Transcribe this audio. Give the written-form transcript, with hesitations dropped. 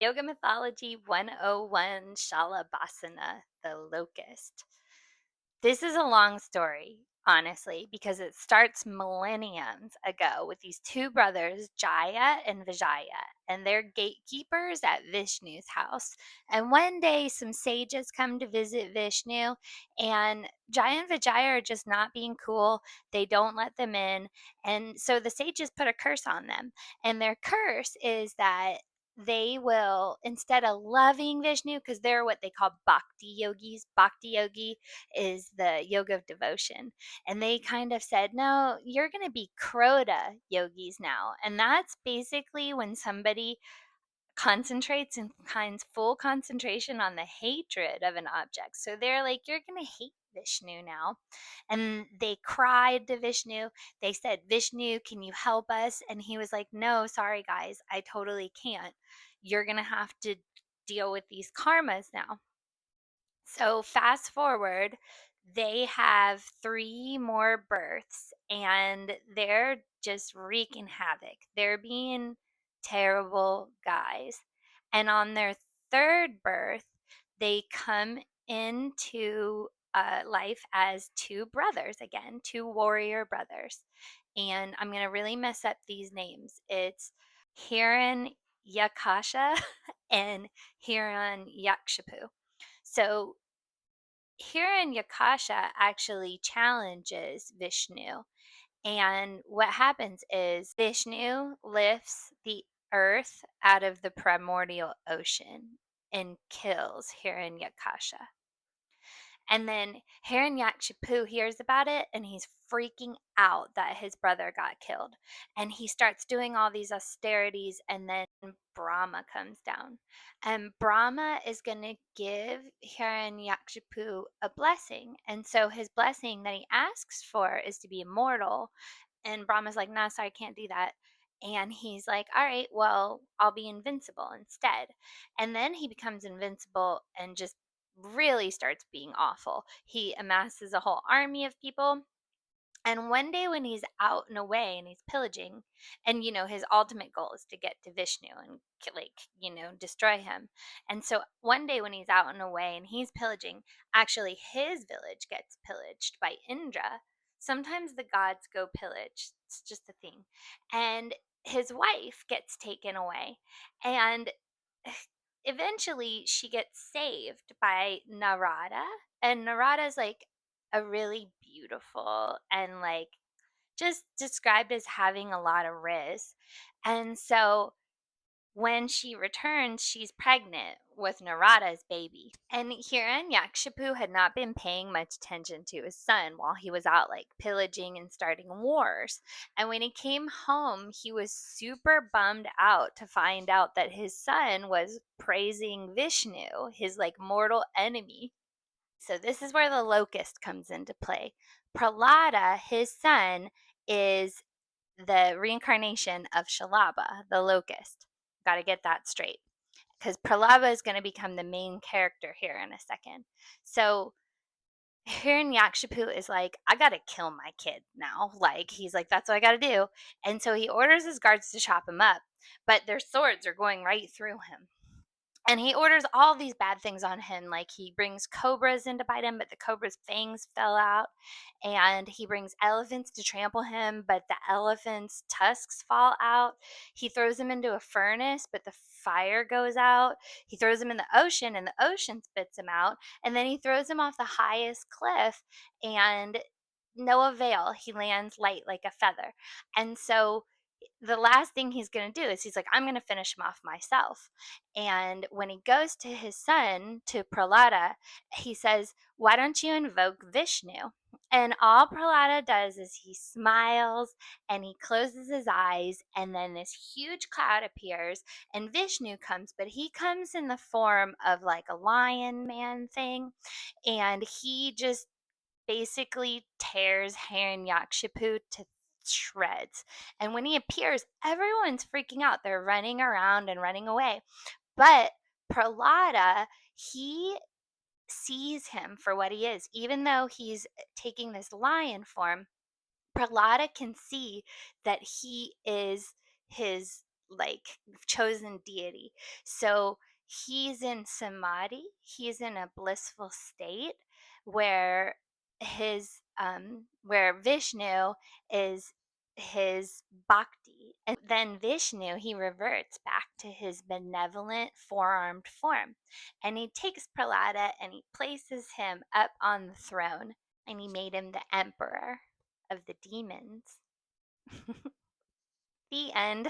Yoga Mythology 101 Shalabhasana, the Locust. This is a long story, honestly, because it starts millenniums ago with these two brothers, Jaya and Vijaya, and they're gatekeepers at Vishnu's house. And one day, some sages come to visit Vishnu, and Jaya and Vijaya are just not being cool. They don't let them in. And so the sages put a curse on them. And their curse is that they will, instead of loving Vishnu, because they're what they call bhakti yogis. Bhakti yogi is the yoga of devotion. And they kind of said, no, you're going to be Krota yogis now. And that's basically when somebody concentrates and finds full concentration on the hatred of an object. So they're like, you're going to hate Vishnu now. And they cried to Vishnu. They said, Vishnu, can you help us? And he was like, no, sorry, guys, I totally can't. You're going to have to deal with these karmas now. So fast forward, they have three more births and they're just wreaking havoc. They're being terrible guys. And on their third birth, they come into life as two brothers again, two warrior brothers. And I'm going to really mess up these names. It's Hiran Yakasha and Hiran Yakshipu. So Hiranyakasha actually challenges Vishnu. And what happens is Vishnu lifts the earth out of the primordial ocean and kills Hiranyakasha. And then Hiranyakshipu hears about it and he's freaking out that his brother got killed. And he starts doing all these austerities, and then Brahma comes down. And Brahma is going to give Hiranyakshipu a blessing. And so his blessing that he asks for is to be immortal. And Brahma's like, nah, sorry, I can't do that. And he's like, all right, well, I'll be invincible instead. And then he becomes invincible and just really starts being awful. He amasses a whole army of people. And one day when he's out and away and he's pillaging, and his ultimate goal is to get to Vishnu and destroy him. And so one day when he's out and away and he's pillaging, actually his village gets pillaged by Indra. Sometimes the gods go pillage. It's just a thing. And his wife gets taken away. And eventually she gets saved by Narada. And Narada's like a really beautiful and like just described as having a lot of riz. And so when she returns, she's pregnant with Narada's baby. And Hiranyakshipu had not been paying much attention to his son while he was out like pillaging and starting wars. And when he came home, he was super bummed out to find out that his son was praising Vishnu, his like mortal enemy. So this is where the locust comes into play. Prahlada, his son, is the reincarnation of Shalabha, the locust. Got to get that straight because Prahlada is going to become the main character here in a second. So Hiranyakshipu is like, I got to kill my kid now. Like, he's like, that's what I got to do. And so he orders his guards to chop him up, but their swords are going right through him. And he orders all these bad things on him. Like he brings cobras in to bite him, but the cobra's fangs fell out. And he brings elephants to trample him, but the elephant's tusks fall out. He throws him into a furnace, but the fire goes out. He throws him in the ocean, and the ocean spits him out. And then he throws him off the highest cliff, and no avail. He lands light like a feather. And so the last thing he's going to do is he's like, I'm going to finish him off myself. And when he goes to his son, to Prahlada, he says, why don't you invoke Vishnu? And all Prahlada does is he smiles and he closes his eyes, and then this huge cloud appears, and Vishnu comes, but he comes in the form of like a lion man thing, and he just basically tears Hiranyakshipu to shreds. And when he appears, everyone's freaking out. They're running around and running away. But Prahlada, he sees him for what he is. Even though he's taking this lion form, Prahlada can see that he is his like chosen deity. So he's in samadhi, he's in a blissful state where where Vishnu is his bhakti. And then Vishnu, he reverts back to his benevolent four-armed form. And he takes Prahlada and he places him up on the throne and he made him the emperor of the demons. The end.